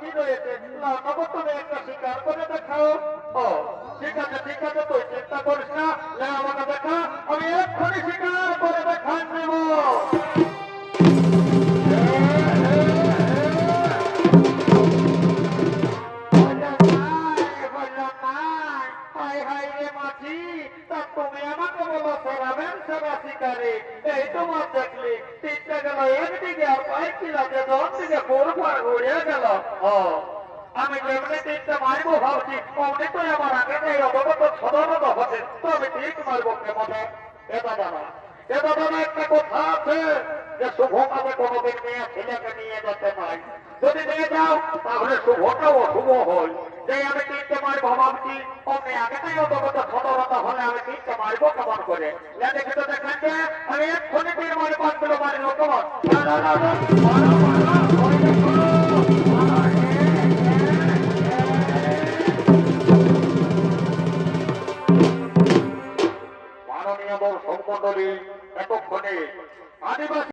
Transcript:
কি রয়েছে নগদ তুমি একটা শিকার করে দেখাও। ও ঠিক আছে তুই চিন্তা করিস না, আমাকে দেখা, আমি এক্ষুনি শিকার করে দেখান নেব। তুমি আমাকে বলো সরাবেন সেবা শিকারে, এই তোমার দেখলি তিনটা গেল একদিকে আর কয়েকটি লাগে দশ দিকে পুরোপুর ঘুরিয়ে গেল। ও আমি যেমনি তিনটা মারবো ভাবছি অমনি তো আমার আগে নেই অবগত সদনত হচ্ছে, তো আমি ঠিক মারবো কেমন। এটা জানা একটা কথা আছে যে শুভ কাজে কোনোদিন মেয়ে ছেলেকে নিয়ে যেতে পাই, যদি নিয়ে যাও তাহলে শুভটাও অশুভ হয়। যে আমি তিনটে মারবো ভাবছি অমনি আগেটাই অবগত সদরতা হলে আমি তিনটে মারবো কেমন করে। দেখে তো দেখলেন যে আমি এক্ষুনি তীর মারি 5 কিলো মারিল কেমন। মাননীয় দর্শক মন্ডলী, এতক্ষণে আদিবাসী